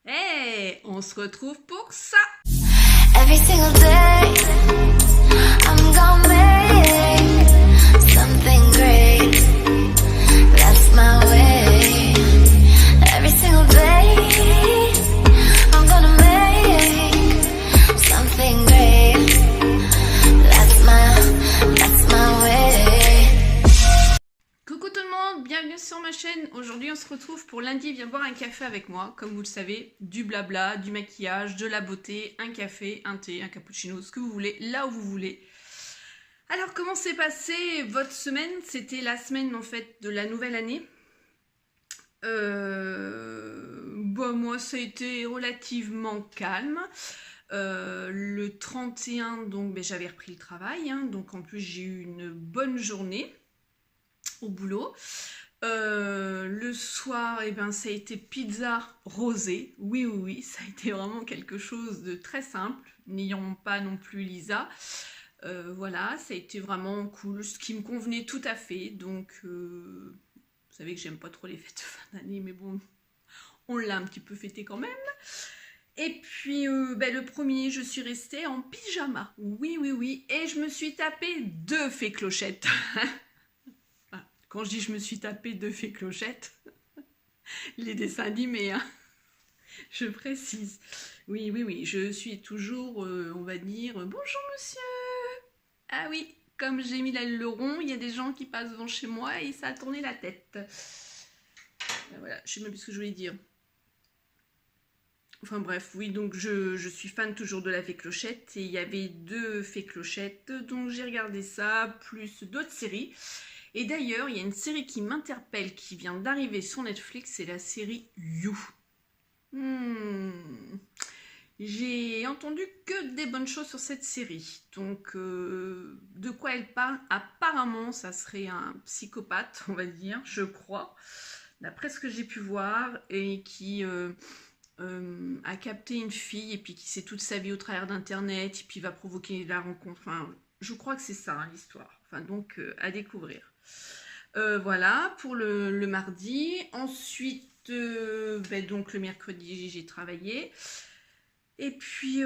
Hey, on se retrouve pour ça. Every single day, I'm gonna make something great. That's my way. Every single day, I'm gonna make something great. That's my way. Coucou tout le monde, bienvenue sur ma chaîne. Aujourd'hui on se retrouve pour lundi, viens boire un café avec moi. Comme vous le savez, du blabla, du maquillage, de la beauté, un café, un thé, un cappuccino, ce que vous voulez, là où vous voulez. Alors comment s'est passée votre semaine? C'était la semaine en fait de la nouvelle année. Moi ça a été relativement calme. Le 31 donc j'avais repris le travail, hein, donc en plus j'ai eu une bonne journée au boulot. Le soir, ça a été pizza rosée. Oui, ça a été vraiment quelque chose de très simple, n'ayant pas non plus Lisa. Voilà, ça a été vraiment cool, ce qui me convenait tout à fait. Donc, vous savez que j'aime pas trop les fêtes de fin d'année, mais bon, on l'a un petit peu fêté quand même. Et puis, le premier, je suis restée en pyjama. Oui, et je me suis tapé 2 fées clochettes. Quand je dis je me suis tapé 2 fées clochettes, les dessins animés, hein, je précise. Oui, je suis toujours, on va dire, bonjour monsieur. Ah oui, comme j'ai mis le rond, il y a des gens qui passent devant chez moi et ça a tourné la tête. Voilà, je sais même plus ce que je voulais dire. Enfin bref, oui, donc je suis fan toujours de la fée clochette et il y avait 2 fées clochettes, donc j'ai regardé ça, plus d'autres séries. Et d'ailleurs, il y a une série qui m'interpelle, qui vient d'arriver sur Netflix, c'est la série You. J'ai entendu que des bonnes choses sur cette série. Donc, de quoi elle parle? Apparemment, ça serait un psychopathe, on va dire, je crois, d'après ce que j'ai pu voir, et qui a capté une fille, et puis qui sait toute sa vie au travers d'Internet, et puis va provoquer la rencontre. Enfin, je crois que c'est ça, hein, l'histoire. Enfin, donc, à découvrir. Voilà pour le mardi. Ensuite, donc le mercredi, j'ai travaillé. Et puis,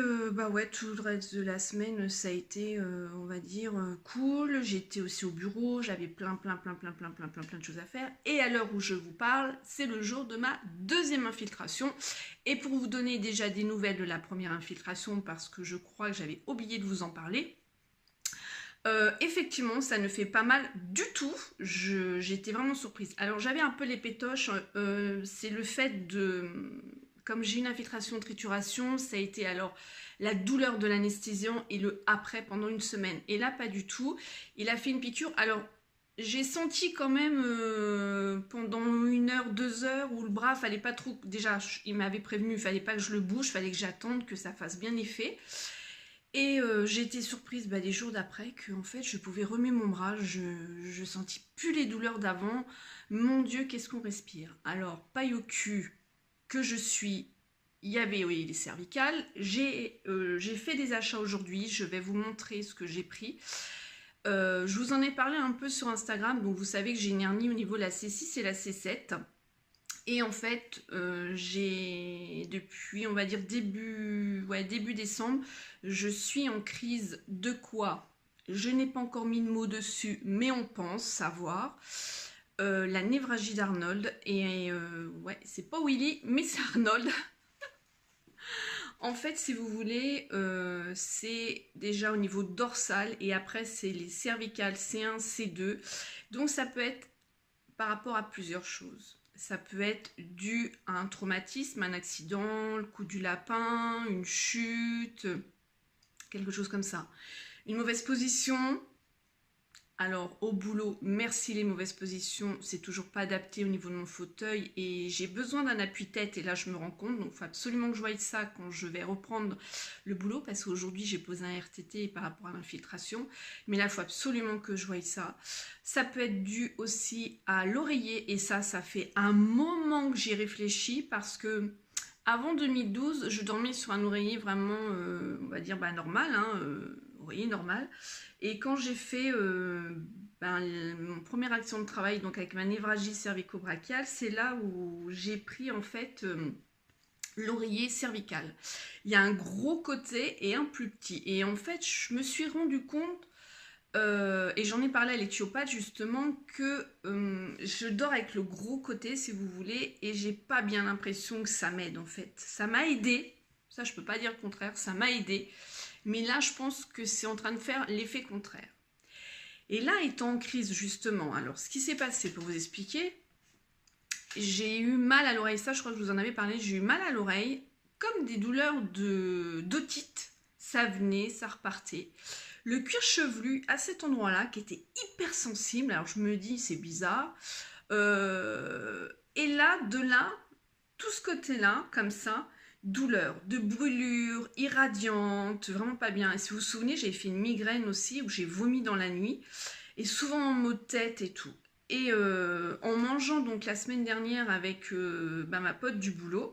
tout le reste de la semaine, ça a été, on va dire, cool. J'étais aussi au bureau, j'avais plein de choses à faire. Et à l'heure où je vous parle, c'est le jour de ma 2e infiltration. Et pour vous donner déjà des nouvelles de la première infiltration, parce que je crois que j'avais oublié de vous en parler, effectivement, ça ne fait pas mal du tout. J'étais vraiment surprise. Alors, j'avais un peu les pétoches. C'est le fait de... Comme j'ai une infiltration de trituration, ça a été alors la douleur de l'anesthésiant et le après pendant une semaine. Et là, pas du tout. Il a fait une piqûre. Alors, j'ai senti quand même pendant 1 heure, 2 heures où le bras, fallait pas trop... Déjà, il m'avait prévenu, il fallait pas que je le bouge, il fallait que j'attende que ça fasse bien effet. Et j'ai été surprise les jours d'après que en fait je pouvais remuer mon bras, je sentis plus les douleurs d'avant. Mon Dieu, qu'est-ce qu'on respire. Alors, paille au cul que je suis, il y avait les cervicales. J'ai fait des achats aujourd'hui, je vais vous montrer ce que j'ai pris. Je vous en ai parlé un peu sur Instagram, donc vous savez que j'ai une hernie au niveau de la C6 et la C7. Et en fait, j'ai depuis, on va dire, début décembre, je suis en crise de quoi? Je n'ai pas encore mis de mots dessus, mais on pense savoir. La névralgie d'Arnold. Et c'est pas Willy, mais c'est Arnold. En fait, si vous voulez, c'est déjà au niveau dorsal et après, c'est les cervicales C1, C2. Donc, ça peut être par rapport à plusieurs choses. Ça peut être dû à un traumatisme, un accident, le coup du lapin, une chute, quelque chose comme ça. Une mauvaise position. Alors au boulot, merci les mauvaises positions, c'est toujours pas adapté au niveau de mon fauteuil et j'ai besoin d'un appui-tête et là je me rends compte, donc il faut absolument que je voie ça quand je vais reprendre le boulot parce qu'aujourd'hui j'ai posé un RTT par rapport à l'infiltration, mais là il faut absolument que je voie ça. Ça peut être dû aussi à l'oreiller et ça fait un moment que j'y réfléchis parce que avant 2012, je dormais sur un oreiller vraiment, on va dire, normal, hein, oreiller normal. Et quand j'ai fait mon première action de travail, donc avec ma névralgie cervico-brachiale, c'est là où j'ai pris en fait l'oreiller cervical. Il y a un gros côté et un plus petit. Et en fait, je me suis rendu compte, et j'en ai parlé à l'éthiopathe justement, que je dors avec le gros côté, si vous voulez, et j'ai pas bien l'impression que ça m'aide en fait. Ça m'a aidé, ça je peux pas dire le contraire, ça m'a aidé, mais là je pense que c'est en train de faire l'effet contraire. Et là, étant en crise justement, alors ce qui s'est passé pour vous expliquer, j'ai eu mal à l'oreille, ça je crois que je vous en avais parlé, j'ai eu mal à l'oreille, comme des douleurs d'otite, ça venait, ça repartait. Le cuir chevelu à cet endroit-là, qui était hyper sensible, alors je me dis c'est bizarre, et là, de là, tout ce côté-là, comme ça, douleur, de brûlure, irradiante, vraiment pas bien. Et si vous vous souvenez, j'ai fait une migraine aussi, où j'ai vomi dans la nuit, et souvent en maux de tête et tout. Et en mangeant donc la semaine dernière avec ma pote du boulot,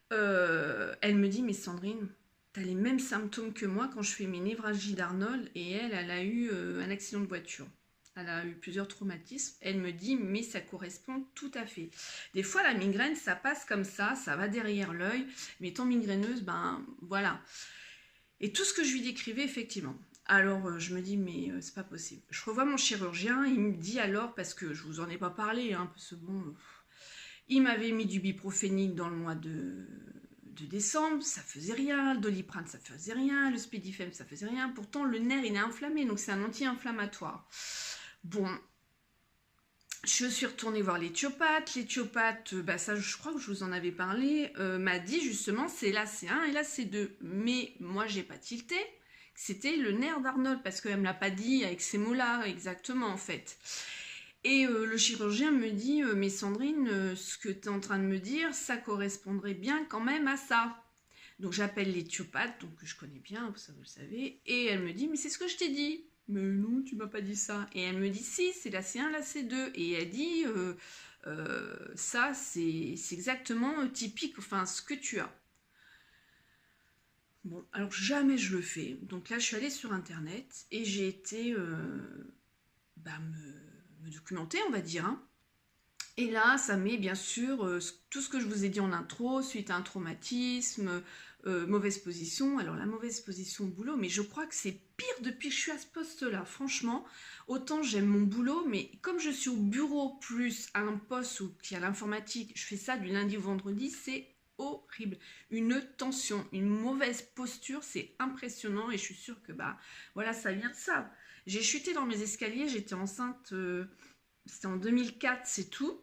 elle me dit, mais Sandrine, t'as les mêmes symptômes que moi quand je fais mes névralgies d'Arnold, et elle a eu un accident de voiture. Elle a eu plusieurs traumatismes. Elle me dit, mais ça correspond tout à fait. Des fois, la migraine, ça passe comme ça va derrière l'œil. Mais étant migraineuse, ben voilà. Et tout ce que je lui décrivais, effectivement. Alors, je me dis, mais c'est pas possible. Je revois mon chirurgien, il me dit alors, parce que je vous en ai pas parlé, hein, parce que bon, il m'avait mis du biprophénique dans le mois de décembre, ça faisait rien, le Doliprane, ça faisait rien, le Spédifem, ça faisait rien. Pourtant, le nerf, il est inflammé, donc c'est un anti-inflammatoire. Bon, je suis retournée voir l'éthiopathe. L'éthiopathe, ça je crois que je vous en avais parlé, m'a dit justement c'est la C1 et la C2. Mais moi j'ai pas tilté, c'était le nerf d'Arnold, parce qu'elle me l'a pas dit avec ces mots-là exactement en fait. Et le chirurgien me dit, mais Sandrine, ce que tu es en train de me dire, ça correspondrait bien quand même à ça. Donc j'appelle l'éthiopathe, donc je connais bien, ça vous le savez, et elle me dit, mais c'est ce que je t'ai dit. Mais non, tu m'as pas dit ça. Et elle me dit, si, c'est la C1, la C2. Et elle dit, ça, c'est exactement typique, enfin, ce que tu as. Bon, alors jamais je le fais. Donc là, je suis allée sur Internet et j'ai été me documenter, on va dire. Hein. Et là, ça met bien sûr tout ce que je vous ai dit en intro, suite à un traumatisme, mauvaise position. Alors la mauvaise position au boulot, mais je crois que c'est pire depuis que je suis à ce poste-là. Franchement, autant j'aime mon boulot, mais comme je suis au bureau plus à un poste qui a l'informatique, je fais ça du lundi au vendredi, c'est horrible. Une tension, une mauvaise posture, c'est impressionnant et je suis sûre que voilà, ça vient de ça. J'ai chuté dans mes escaliers, j'étais enceinte, c'était en 2004, c'est tout.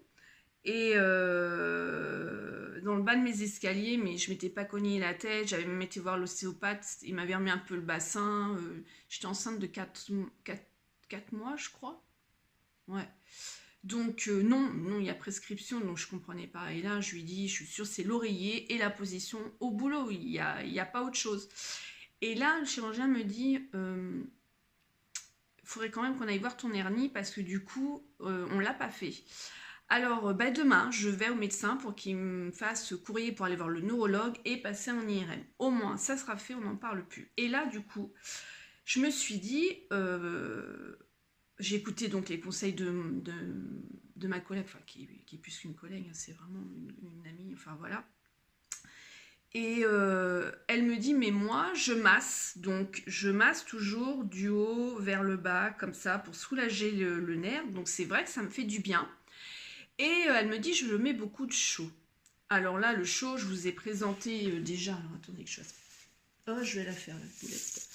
Et dans le bas de mes escaliers, mais je m'étais pas cogné la tête, j'avais même été voir l'ostéopathe, il m'avait remis un peu le bassin, j'étais enceinte de 4 mois, je crois. Ouais. Donc non, il y a prescription, donc je comprenais pas. Et là, je lui dis, je suis sûre, c'est l'oreiller et la position au boulot, il y a pas autre chose. Et là, le chirurgien me dit, faudrait quand même qu'on aille voir ton hernie, parce que du coup, on l'a pas fait. Alors, demain, je vais au médecin pour qu'il me fasse courrier pour aller voir le neurologue et passer un IRM. Au moins, ça sera fait, on n'en parle plus. Et là, du coup, je me suis dit, j'ai écouté donc les conseils de ma collègue, enfin, qui est plus qu'une collègue, c'est vraiment une amie, enfin voilà. Et elle me dit, mais moi, je masse. Donc, je masse toujours du haut vers le bas, comme ça, pour soulager le nerf. Donc, c'est vrai que ça me fait du bien. Et elle me dit, je mets beaucoup de chaud. Alors là, le chaud, je vous ai présenté déjà. Alors, attendez que je fasse. Oh, je vais la faire, la boulette.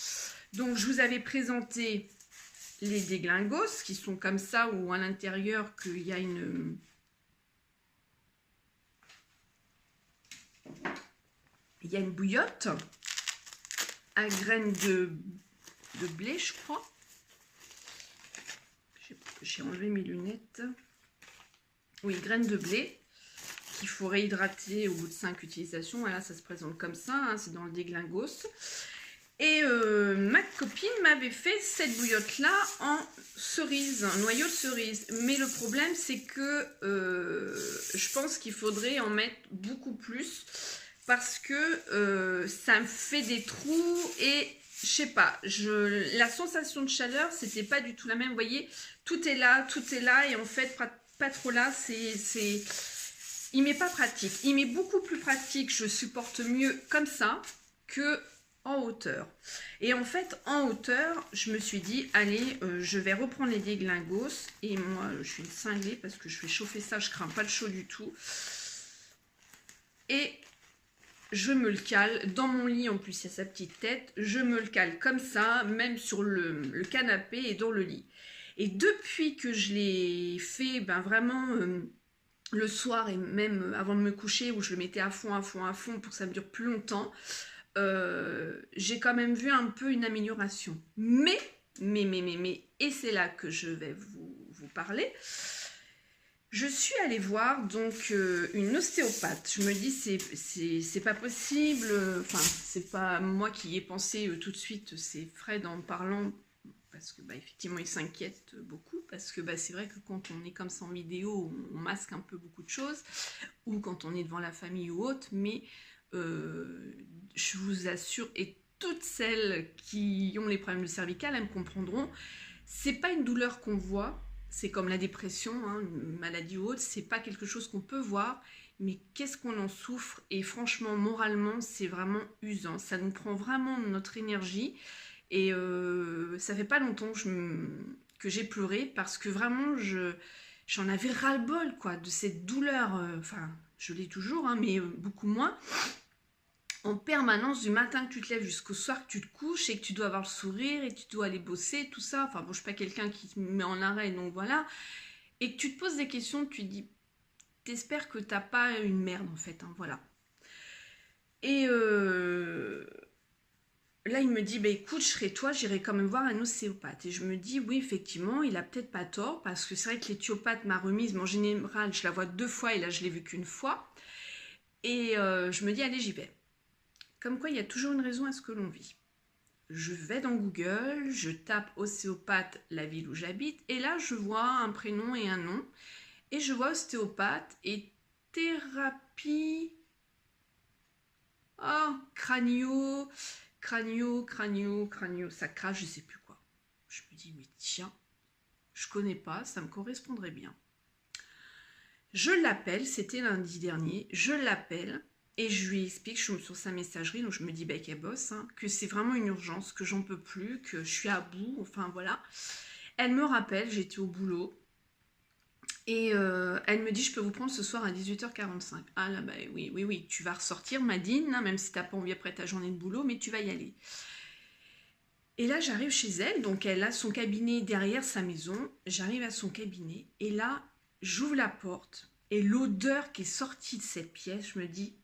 Donc, je vous avais présenté les déglingos, qui sont comme ça, où à l'intérieur, qu'il y a une bouillotte à graines de blé, je crois. J'ai enlevé mes lunettes. Oui, graines de blé qu'il faut réhydrater au bout de 5 utilisations. Voilà, ça se présente comme ça, hein, c'est dans le déglingos. Et ma copine m'avait fait cette bouillotte-là en cerise, un noyau de cerise. Mais le problème, c'est que je pense qu'il faudrait en mettre beaucoup plus, parce que ça me fait des trous et je sais pas, la sensation de chaleur, c'était pas du tout la même. Vous voyez, tout est là et en fait, pas trop là, il m'est pas pratique. Il m'est beaucoup plus pratique, je supporte mieux comme ça que en hauteur. Et en fait, en hauteur, je me suis dit, allez, je vais reprendre les déglingos. Et moi, je suis une cinglée parce que je vais chauffer ça, je crains pas le chaud du tout. Et je me le cale dans mon lit, en plus il y a sa petite tête, je me le cale comme ça, même sur le canapé et dans le lit. Et depuis que je l'ai fait, ben vraiment le soir et même avant de me coucher, où je le mettais à fond pour que ça me dure plus longtemps, j'ai quand même vu un peu une amélioration. Mais, et c'est là que je vais vous parler. Je suis allée voir donc une ostéopathe. Je me dis c'est pas possible. Enfin c'est pas moi qui y ai pensé tout de suite. C'est Fred en parlant parce que bah, effectivement il s'inquiète beaucoup parce que bah, c'est vrai que quand on est comme ça en vidéo on masque un peu beaucoup de choses ou quand on est devant la famille ou autre. Mais je vous assure et toutes celles qui ont les problèmes de cervical elles me comprendront. C'est pas une douleur qu'on voit. C'est comme la dépression, hein, une maladie ou autre, c'est pas quelque chose qu'on peut voir, mais qu'est-ce qu'on en souffre? Et franchement, moralement, c'est vraiment usant. Ça nous prend vraiment notre énergie. Et ça fait pas longtemps que j'ai pleuré parce que vraiment, j'en avais ras-le-bol, quoi, de cette douleur. Enfin, je l'ai toujours, hein, mais beaucoup moins. En permanence, du matin que tu te lèves jusqu'au soir que tu te couches et que tu dois avoir le sourire et tu dois aller bosser, tout ça. Enfin bon, je suis pas quelqu'un qui se met en arrêt, donc voilà. Et que tu te poses des questions, tu te dis, t'espères que t'as pas une merde en fait, hein, voilà. Et là, il me dit, bah écoute, je serai toi, j'irai quand même voir un ostéopathe. Et je me dis, oui, effectivement, il a peut-être pas tort, parce que c'est vrai que l'éthiopathe m'a remise, mais en général, je la vois 2 fois et là, je l'ai vue qu'une fois. Et je me dis, allez, j'y vais. Comme quoi, il y a toujours une raison à ce que l'on vit. Je vais dans Google, je tape ostéopathe, la ville où j'habite, et là, je vois un prénom et un nom. Et je vois ostéopathe et thérapie... Oh, crânio, ça crache, je sais plus quoi. Je me dis, mais tiens, je connais pas, ça me correspondrait bien. Je l'appelle, c'était lundi dernier, je l'appelle. Et je lui explique, je suis sur sa messagerie, donc je me dis bah, qu'elle bosse, hein, que c'est vraiment une urgence, que j'en peux plus, que je suis à bout, enfin voilà. Elle me rappelle, j'étais au boulot, et elle me dit je peux vous prendre ce soir à 18h45. Ah là bah oui, tu vas ressortir Madine, hein, même si t'as pas envie après ta journée de boulot, mais tu vas y aller. Et là j'arrive chez elle, donc elle a son cabinet derrière sa maison, j'arrive à son cabinet, et là j'ouvre la porte, et l'odeur qui est sortie de cette pièce, je me dis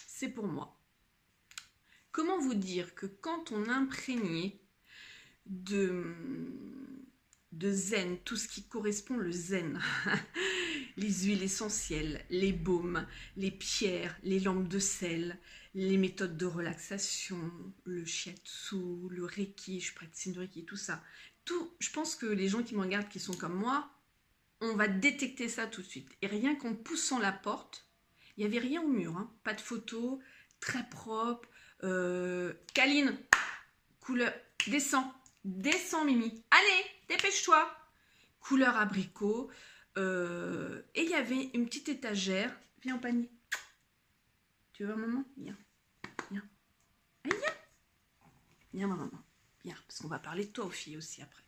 c'est pour moi. Comment vous dire que quand on est imprégné de zen, tout ce qui correspond le zen, les huiles essentielles, les baumes, les pierres, les lampes de sel, les méthodes de relaxation, le shiatsu, le reiki, je pratique le reiki, tout ça. Tout, je pense que les gens qui me regardent, qui sont comme moi, on va détecter ça tout de suite. Et rien qu'en poussant la porte, il n'y avait rien au mur, hein. Pas de photos, très propre. Caline, couleur, descends Mimi, allez, dépêche-toi. Couleur abricot. Et il y avait une petite étagère. Viens au panier. Tu veux voir maman? Viens. Allez, viens. Viens ma maman. Viens, parce qu'on va parler de toi aux filles aussi après.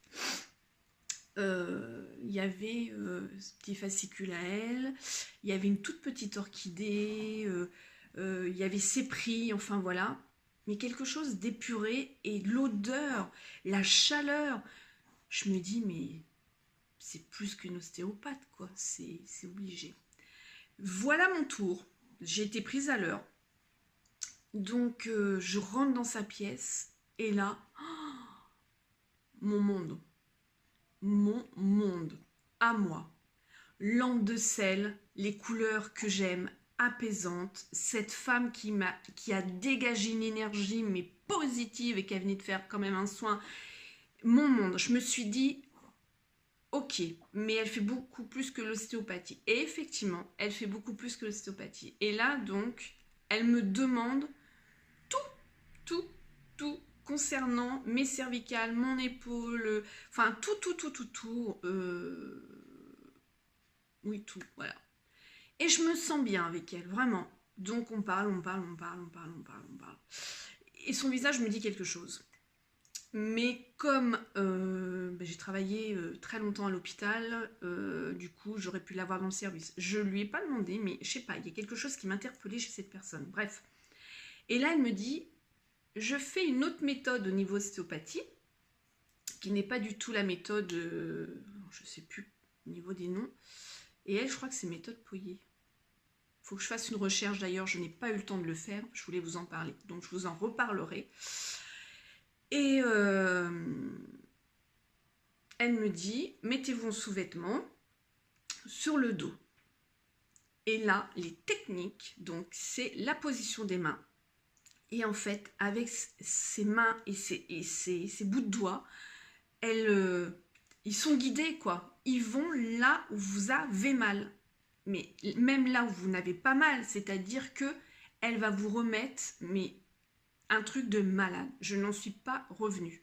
Il y avait ce petit fascicule à elle, il y avait une toute petite orchidée, il y avait ses prix, enfin voilà, mais quelque chose d'épuré et l'odeur, la chaleur, je me dis mais c'est plus qu'une ostéopathe quoi, c'est obligé. Voilà mon tour, j'ai été prise à l'heure, donc je rentre dans sa pièce et là, oh, mon monde, à moi. Lampe de sel, les couleurs que j'aime, apaisantes. Cette femme qui a dégagé une énergie, mais positive, et qui venait de faire quand même un soin. Mon monde, je me suis dit, ok, mais elle fait beaucoup plus que l'ostéopathie. Et effectivement, elle fait beaucoup plus que l'ostéopathie. Et là, donc, elle me demande tout concernant mes cervicales, mon épaule, enfin tout, oui tout, voilà. Et je me sens bien avec elle, vraiment. Donc on parle. Et son visage me dit quelque chose. Mais comme j'ai travaillé très longtemps à l'hôpital, du coup j'aurais pu l'avoir dans le service. Je lui ai pas demandé, mais je sais pas, il y a quelque chose qui m'interpellait chez cette personne. Bref. Et là elle me dit, je fais une autre méthode au niveau ostéopathie, qui n'est pas du tout la méthode, je sais plus au niveau des noms. Et elle, je crois que c'est méthode Pouillet. Faut que je fasse une recherche d'ailleurs, je n'ai pas eu le temps de le faire, je voulais vous en parler, donc je vous en reparlerai. Et elle me dit, mettez-vous en sous-vêtements sur le dos. Et là, les techniques, donc c'est la position des mains. Et en fait, avec ses mains et ses bouts de doigts, ils sont guidés, quoi. Ils vont là où vous avez mal. Mais même là où vous n'avez pas mal, c'est-à-dire que elle va vous remettre, mais un truc de malade. Je n'en suis pas revenue.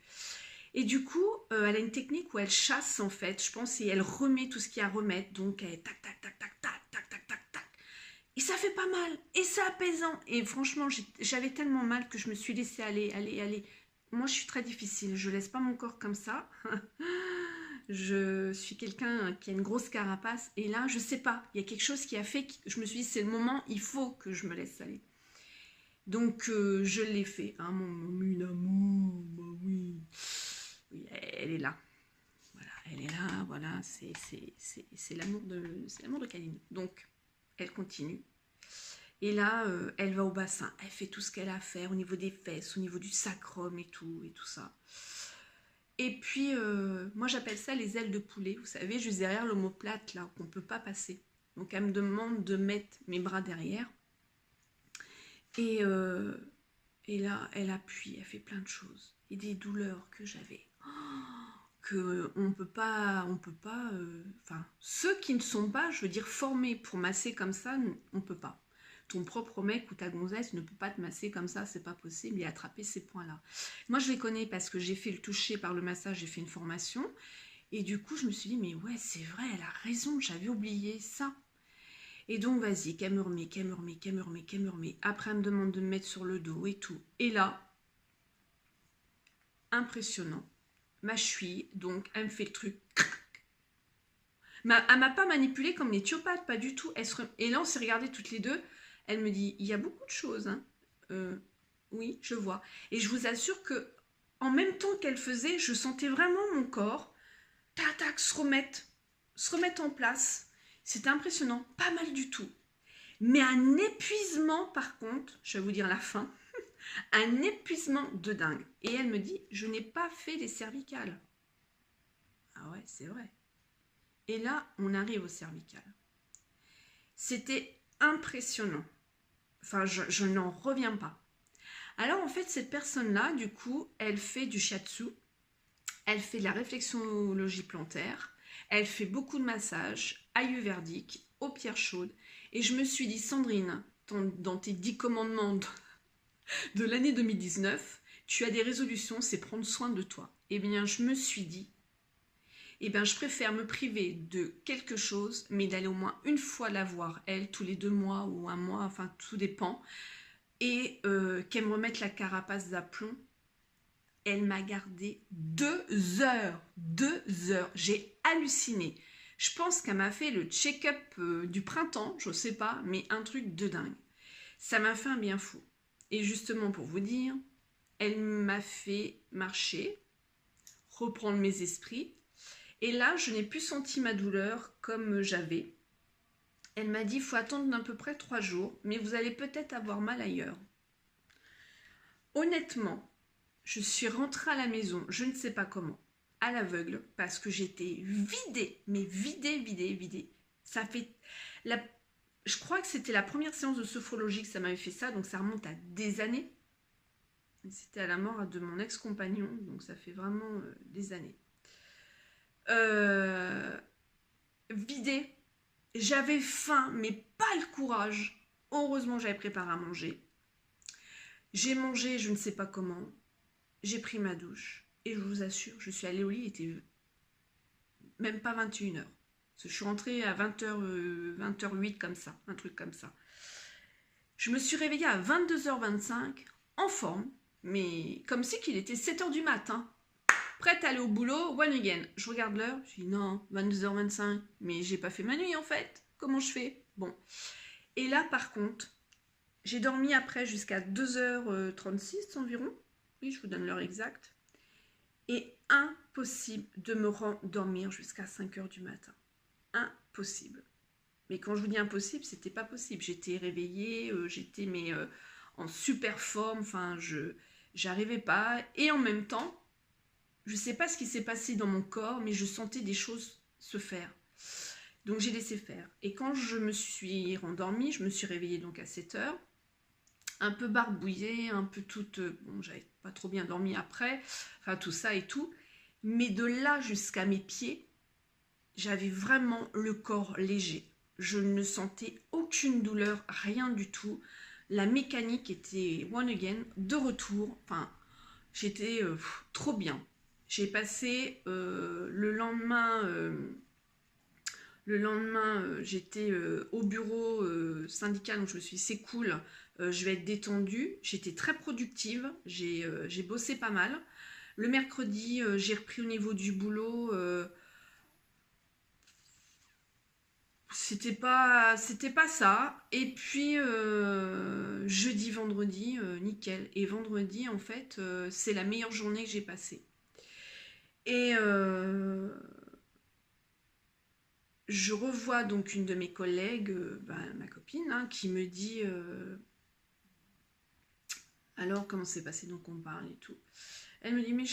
Et du coup, elle a une technique où elle chasse, en fait, je pense, et elle remet tout ce qu'il y a à remettre. Donc, elle tac, tac, tac, tac, tac, tac, tac, tac, tac. Et ça fait pas mal. Et c'est apaisant. Et franchement, j'avais tellement mal que je me suis laissée aller. Moi, je suis très difficile. Je laisse pas mon corps comme ça. Je suis quelqu'un qui a une grosse carapace. Et là, je sais pas. Il y a quelque chose qui a fait que je me suis dit, c'est le moment, il faut que je me laisse aller. Donc, je l'ai fait. Hein, mon amour, bah oui. Oui, elle est là. Voilà, elle est là. Voilà, c'est l'amour de Kaline. Donc, elle continue. Et là, elle va au bassin. Elle fait tout ce qu'elle a à faire au niveau des fesses, au niveau du sacrum et tout ça. Et puis, moi, j'appelle ça les ailes de poulet. Vous savez, juste derrière l'omoplate, là, qu'on ne peut pas passer. Donc, elle me demande de mettre mes bras derrière. Et là, elle appuie, elle fait plein de choses. Et des douleurs que j'avais. Que on peut pas, enfin, ceux qui ne sont pas, je veux dire, formés pour masser comme ça, on peut pas. Ton propre mec ou ta gonzesse ne peut pas te masser comme ça, c'est pas possible, et attraper ces points-là. Moi, je les connais parce que j'ai fait le toucher par le massage, j'ai fait une formation, et du coup, je me suis dit, mais ouais, c'est vrai, elle a raison, j'avais oublié ça. Et donc, vas-y, qu'elle me remet. Après, elle me demande de me mettre sur le dos et tout. Et là, impressionnant. Ma cheville, donc, elle me fait le truc. Elle m'a pas manipulée comme les thiopathes, pas du tout. Et là, on s'est regardées toutes les deux. Elle me dit, il y a beaucoup de choses. Hein. Oui, je vois. Et je vous assure que, en même temps qu'elle faisait, je sentais vraiment mon corps, tac, tac, se remettre en place. C'était impressionnant, pas mal du tout. Mais un épuisement, par contre, je vais vous dire la fin, un épuisement de dingue. Et elle me dit, je n'ai pas fait les cervicales. Ah ouais, c'est vrai. Et là, on arrive aux cervicales. C'était impressionnant. Enfin, je n'en reviens pas. Alors, en fait, cette personne-là, du coup, elle fait du shiatsu, elle fait de la réflexologie plantaire, elle fait beaucoup de massages ayurvédiques, aux pierres chaudes. Et je me suis dit, Sandrine, dans tes 10 commandements de l'année 2019, tu as des résolutions, c'est prendre soin de toi. Eh bien, je me suis dit, eh bien, je préfère me priver de quelque chose, mais d'aller au moins une fois la voir, elle, tous les 2 mois ou 1 mois, enfin, tout dépend, et qu'elle me remette la carapace d'aplomb. Elle m'a gardé 2 heures. 2 heures. J'ai halluciné. Je pense qu'elle m'a fait le check-up du printemps, je ne sais pas, mais un truc de dingue. Ça m'a fait un bien fou. Et justement, pour vous dire, elle m'a fait marcher, reprendre mes esprits. Et là, je n'ai plus senti ma douleur comme j'avais. Elle m'a dit, il faut attendre à peu près 3 jours, mais vous allez peut-être avoir mal ailleurs. Honnêtement, je suis rentrée à la maison, je ne sais pas comment, à l'aveugle, parce que j'étais vidée, mais vidée. Ça fait... Je crois que c'était la première séance de sophrologie que ça m'avait fait ça, donc ça remonte à des années. C'était à la mort de mon ex-compagnon, donc ça fait vraiment des années. Vidée. J'avais faim, mais pas le courage. Heureusement, j'avais préparé à manger. J'ai mangé, je ne sais pas comment. J'ai pris ma douche. Et je vous assure, je suis allée au lit, il était même pas 21h. Je suis rentrée à 20h, 20h08 comme ça, un truc comme ça. Je me suis réveillée à 22h25, en forme, mais comme si qu'il était 7h du matin. Prête à aller au boulot, one again. Je regarde l'heure, je dis non, 22h25, mais j'ai pas fait ma nuit en fait. Comment je fais? Bon. Et là par contre, j'ai dormi après jusqu'à 2h36 environ. Oui, je vous donne l'heure exacte. Et impossible de me rendormir jusqu'à 5h du matin. Impossible. Mais quand je vous dis impossible, c'était pas possible. J'étais réveillée, j'étais en super forme, enfin, j'arrivais pas. Et en même temps, je sais pas ce qui s'est passé dans mon corps, mais je sentais des choses se faire. Donc j'ai laissé faire. Et quand je me suis rendormie, je me suis réveillée donc à 7h, un peu barbouillée, un peu toute... Bon, j'avais pas trop bien dormi après, enfin tout ça et tout. Mais de là jusqu'à mes pieds, j'avais vraiment le corps léger. Je ne sentais aucune douleur, rien du tout. La mécanique était one again, de retour. Enfin, j'étais trop bien. J'ai passé le lendemain, j'étais au bureau syndical, donc je me suis dit c'est cool, je vais être détendue. J'étais très productive, j'ai bossé pas mal. Le mercredi, j'ai repris au niveau du boulot. C'était pas ça. Et puis jeudi, vendredi, nickel. Et vendredi, en fait, c'est la meilleure journée que j'ai passée. Et je revois donc une de mes collègues, ma copine, hein, qui me dit alors comment c'est passé, donc on parle et tout. Elle me dit mais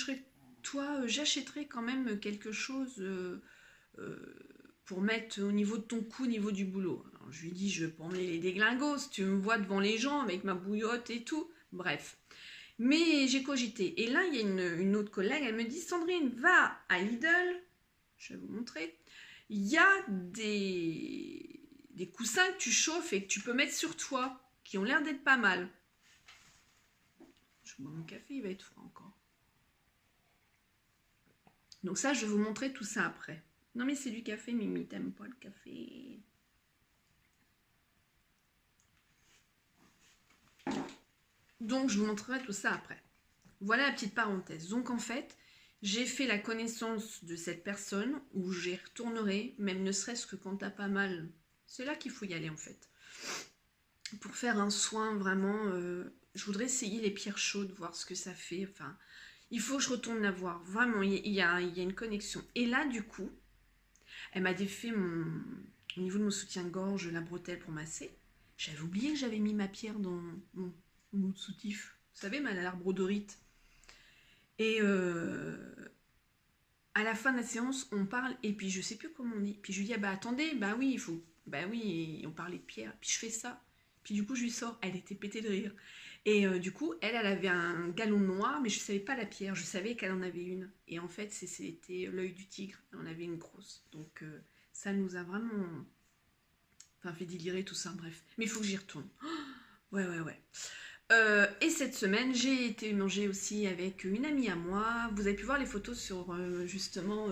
j'achèterais quand même quelque chose pour mettre au niveau de ton cou, au niveau du boulot. Alors, je lui dis, je vais pas emmener les déglingos, tu me vois devant les gens avec ma bouillotte et tout. Bref. Mais j'ai cogité. Et là, il y a une autre collègue, elle me dit, Sandrine, va à Lidl, je vais vous montrer, il y a des coussins que tu chauffes et que tu peux mettre sur toi, qui ont l'air d'être pas mal. Je bois mon café, il va être froid encore. Donc ça, je vais vous montrer tout ça après. Non mais c'est du café, Mimi, t'aimes pas le café. Donc je vous montrerai tout ça après. Voilà la petite parenthèse. Donc en fait, j'ai fait la connaissance de cette personne où j'y retournerai, même ne serait-ce que quand t'as pas mal. C'est là qu'il faut y aller en fait. Pour faire un soin vraiment, je voudrais essayer les pierres chaudes, voir ce que ça fait. Enfin, il faut que je retourne la voir. Vraiment, il y a une connexion. Et là du coup, elle m'a défait au niveau de mon soutien-gorge, la bretelle pour masser. J'avais oublié que j'avais mis ma pierre dans mon soutif. Vous savez, l'arbre odorite. Et à la fin de la séance, on parle, et puis je sais plus comment on dit. Puis je lui dis, ah bah attendez, bah oui, il faut... Bah oui, on parlait de pierre. Puis je fais ça. Puis du coup, je lui sors. Elle était pétée de rire. Et du coup, elle avait un galon noir, mais je ne savais pas la pierre. Je savais qu'elle en avait une. Et en fait, c'était l'œil du tigre. Et on avait une grosse. Donc, ça nous a vraiment... Enfin, fait délirer tout ça, bref. Mais il faut que j'y retourne. Oh, ouais. Et cette semaine, j'ai été manger aussi avec une amie à moi. Vous avez pu voir les photos sur, justement,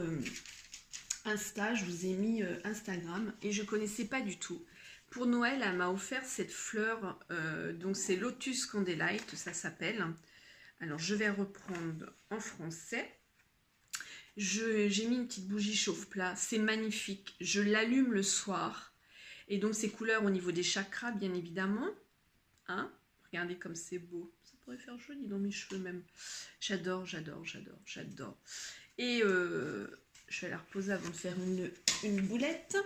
Insta. Je vous ai mis Instagram. Et je ne connaissais pas du tout. Pour Noël, elle m'a offert cette fleur, donc c'est Lotus Candlelight, ça s'appelle. Alors, je vais reprendre en français. J'ai mis une petite bougie chauffe-plat, c'est magnifique. Je l'allume le soir. Et donc, ces couleurs au niveau des chakras, bien évidemment. Hein? Regardez comme c'est beau. Ça pourrait faire joli dans mes cheveux même. J'adore. Et je vais la reposer avant de faire une boulette.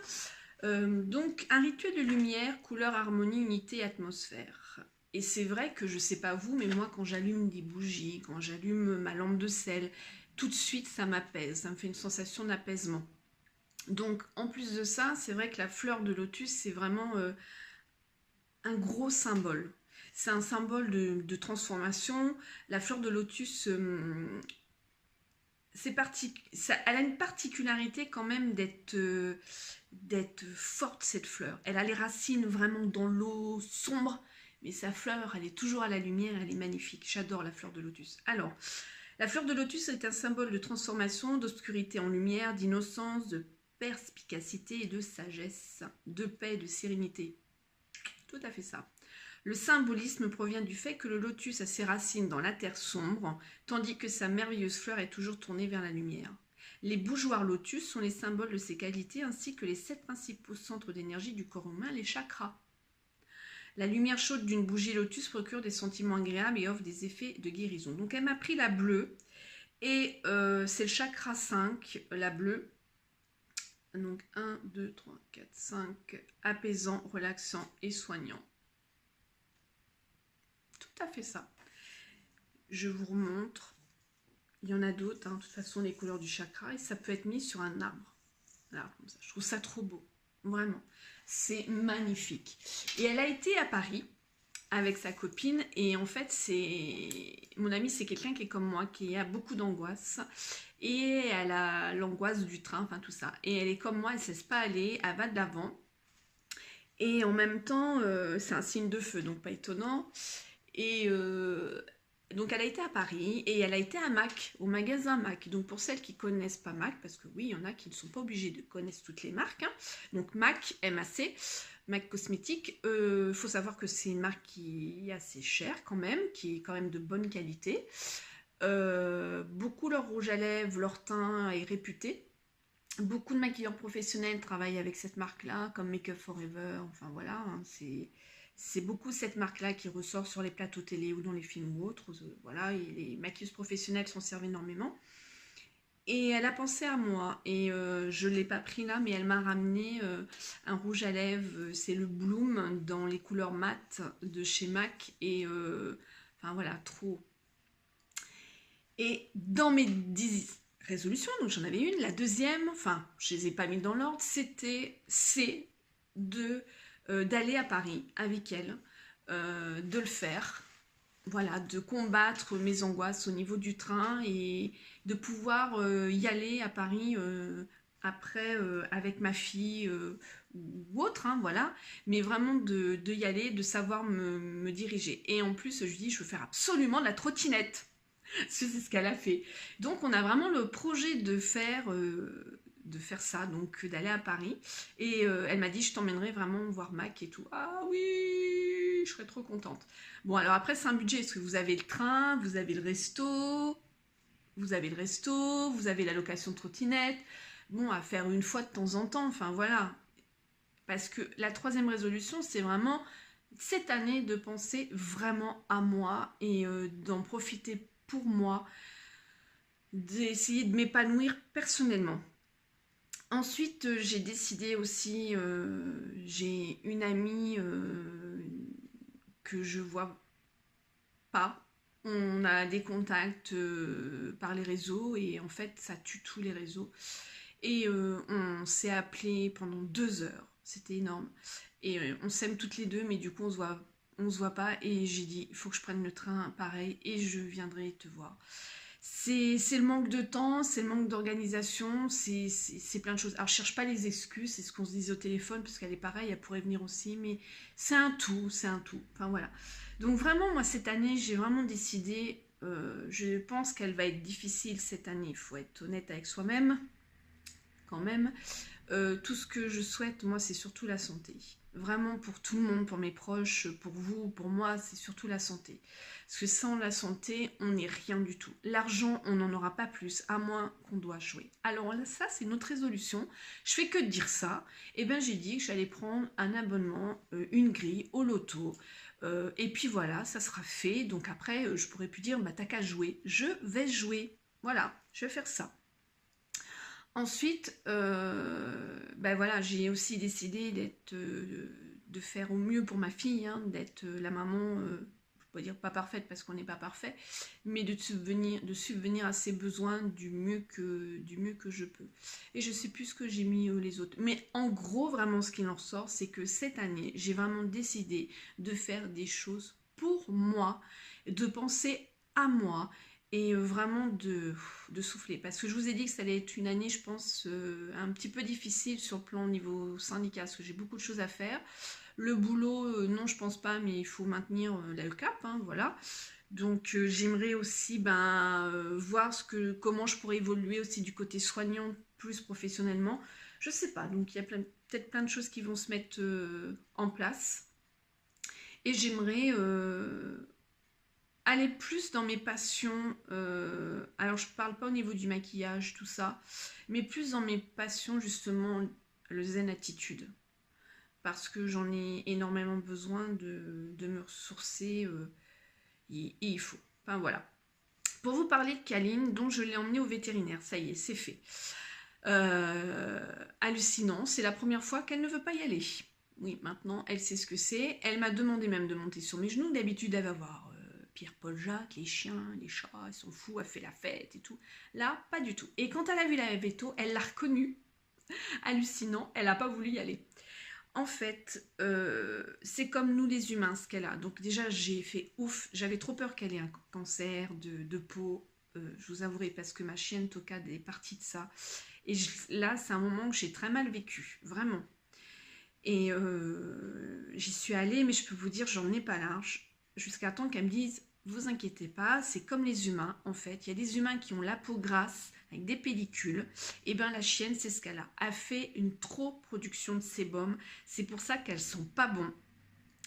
Donc un rituel de lumière, couleur, harmonie, unité, atmosphère. Et c'est vrai que je sais pas vous, mais moi quand j'allume des bougies, quand j'allume ma lampe de sel, tout de suite ça m'apaise, ça me fait une sensation d'apaisement. Donc en plus de ça, c'est vrai que la fleur de lotus c'est vraiment un gros symbole. C'est un symbole de transformation. La fleur de lotus, elle a une particularité quand même d'être forte cette fleur. Elle a les racines vraiment dans l'eau sombre, mais sa fleur, elle est toujours à la lumière, elle est magnifique. J'adore la fleur de lotus. Alors, la fleur de lotus est un symbole de transformation, d'obscurité en lumière, d'innocence, de perspicacité et de sagesse, de paix et de sérénité. Tout à fait ça. Le symbolisme provient du fait que le lotus a ses racines dans la terre sombre, tandis que sa merveilleuse fleur est toujours tournée vers la lumière. Les bougeoirs lotus sont les symboles de ces qualités, ainsi que les 7 principaux centres d'énergie du corps humain, les chakras. La lumière chaude d'une bougie lotus procure des sentiments agréables et offre des effets de guérison. Donc elle m'a pris la bleue, et c'est le chakra 5, la bleue. Donc 1, 2, 3, 4, 5, apaisant, relaxant et soignant. Tout à fait ça. Je vous remontre. Il y en a d'autres, hein, de toute façon, les couleurs du chakra, et ça peut être mis sur un arbre. Là, comme ça. Je trouve ça trop beau. Vraiment. C'est magnifique. Et elle a été à Paris avec sa copine, et en fait, mon amie, c'est quelqu'un qui est comme moi, qui a beaucoup d'angoisse, et elle a l'angoisse du train, enfin tout ça. Et elle est comme moi, elle ne se laisse pas aller, elle va de l'avant. Et en même temps, c'est un signe de feu, donc pas étonnant. Et donc elle a été à Paris et elle a été à MAC, au magasin MAC. Donc pour celles qui ne connaissent pas MAC, parce que oui, il y en a qui ne sont pas obligés de connaître toutes les marques. Hein. Donc MAC, MAC, MAC Cosmétiques. Faut savoir que c'est une marque qui est assez chère quand même, qui est quand même de bonne qualité. Beaucoup leur rouge à lèvres, leur teint est réputé. Beaucoup de maquilleurs professionnels travaillent avec cette marque-là, comme Make Up Forever. Enfin voilà, hein, c'est beaucoup cette marque-là qui ressort sur les plateaux télé ou dans les films ou autres. Voilà, et les maquilleuses professionnelles s'en servent énormément. Et elle a pensé à moi. Et je ne l'ai pas pris là, mais elle m'a ramené un rouge à lèvres. C'est le Bloom dans les couleurs mat de chez MAC. Et enfin voilà, trop. Et dans mes 10 résolutions, donc j'en avais une, la deuxième, enfin je ne les ai pas mis dans l'ordre, c'est d'aller à Paris avec elle, de le faire, voilà, de combattre mes angoisses au niveau du train et de pouvoir y aller à Paris après avec ma fille ou autre, hein, voilà, mais vraiment de y aller, de savoir me diriger. Et en plus, je lui dis, je veux faire absolument de la trottinette. C'est ce qu'elle a fait. Donc on a vraiment le projet de faire ça, donc d'aller à Paris. Et elle m'a dit, je t'emmènerai vraiment voir Mac et tout. Ah oui, je serais trop contente. Bon, alors après, c'est un budget, parce que vous avez le train, vous avez le resto, vous avez la location de trottinette. Bon, à faire une fois de temps en temps, enfin voilà. Parce que la 3e résolution, c'est vraiment cette année de penser vraiment à moi et d'en profiter pour moi, d'essayer de m'épanouir personnellement. Ensuite, j'ai décidé aussi, j'ai une amie que je vois pas. On a des contacts par les réseaux et en fait, ça tue tous les réseaux. Et on s'est appelé pendant 2 heures. C'était énorme. Et on s'aime toutes les deux, mais du coup, on se voit pas. Et j'ai dit, il faut que je prenne le train pareil et je viendrai te voir. C'est le manque de temps, c'est le manque d'organisation, c'est plein de choses. Alors, je cherche pas les excuses, c'est ce qu'on se disait au téléphone, parce qu'elle est pareille, elle pourrait venir aussi, mais c'est un tout. Enfin, voilà. Donc, vraiment, moi, cette année, j'ai vraiment décidé, je pense qu'elle va être difficile cette année, il faut être honnête avec soi-même, quand même. Tout ce que je souhaite, moi, c'est surtout la santé. Vraiment pour tout le monde, pour mes proches, pour vous, pour moi, c'est surtout la santé. Parce que sans la santé, on n'est rien du tout. L'argent, on n'en aura pas plus, à moins qu'on doit jouer. Alors là, ça, c'est notre résolution. Je fais que dire ça. Et bien, j'ai dit que j'allais prendre un abonnement, une grille au loto. Et puis voilà, ça sera fait. Donc après, je pourrais plus dire, bah t'as qu'à jouer. Je vais jouer. Voilà, je vais faire ça. Ensuite, ben voilà, j'ai aussi décidé de faire au mieux pour ma fille, hein, d'être la maman, je ne peux pas dire pas parfaite parce qu'on n'est pas parfait, mais de subvenir à ses besoins du mieux que je peux. Et je ne sais plus ce que j'ai mis les autres. Mais en gros, vraiment, ce qu'il en ressort, c'est que cette année, j'ai vraiment décidé de faire des choses pour moi, de penser à moi, et vraiment de souffler. Parce que je vous ai dit que ça allait être une année, je pense, un petit peu difficile sur le plan au niveau syndicat, parce que j'ai beaucoup de choses à faire. Le boulot, non, je pense pas, mais il faut maintenir le cap, hein, voilà. Donc j'aimerais aussi voir comment je pourrais évoluer aussi du côté soignant, plus professionnellement. Je sais pas, donc il y a peut-être plein de choses qui vont se mettre en place. Et j'aimerais aller plus dans mes passions. Alors je parle pas au niveau du maquillage, tout ça, mais plus dans mes passions justement, le zen attitude. Parce que j'en ai énormément besoin de me ressourcer et il faut. Enfin voilà. Pour vous parler de Kaline, dont je l'ai emmenée au vétérinaire, ça y est, c'est fait. Hallucinant, c'est la première fois qu'elle ne veut pas y aller. Oui, maintenant, elle sait ce que c'est. Elle m'a demandé même de monter sur mes genoux. D'habitude, elle va voir Pierre, Paul, Jacques, les chiens, les chats, ils sont fous, elle fait la fête et tout. Là, pas du tout. Et quand elle a vu la veto, elle l'a reconnue. Hallucinant, elle n'a pas voulu y aller. En fait, c'est comme nous les humains, ce qu'elle a. Donc déjà, j'ai fait ouf. J'avais trop peur qu'elle ait un cancer de peau. Je vous avouerai, parce que ma chienne Toka est partie de ça. Et là, c'est un moment que j'ai très mal vécu, vraiment. Et j'y suis allée, mais je peux vous dire, j'en ai pas large. Jusqu'à temps qu'elle me dise, vous inquiétez pas, c'est comme les humains, en fait. Il y a des humains qui ont la peau grasse, avec des pellicules. Et bien la chienne, c'est ce qu'elle a. Elle fait une trop production de sébum. C'est pour ça qu'elles sont pas bons.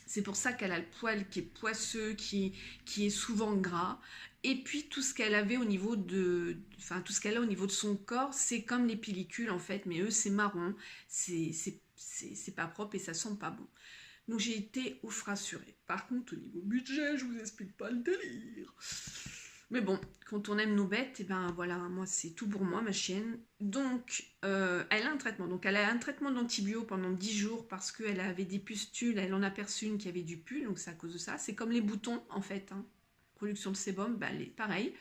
C'est pour ça qu'elle a le poil qui est poisseux, qui est souvent gras. Et puis tout ce qu'elle avait au niveau de... Enfin, tout ce qu'elle a au niveau de son corps, c'est comme les pellicules en fait. Mais eux, c'est marron. C'est pas propre et ça sent pas bon. Donc j'ai été ouf rassurée. Par contre, au niveau budget, je vous explique pas le délire. Mais bon, quand on aime nos bêtes, et ben voilà, moi c'est tout pour moi, ma chienne. Donc, elle a un traitement. Donc, elle a un traitement d'antibio pendant 10 jours parce qu'elle avait des pustules. Elle en a aperçu une qui avait du pus, donc c'est à cause de ça. C'est comme les boutons, en fait. Hein. Production de sébum, ben, pareil.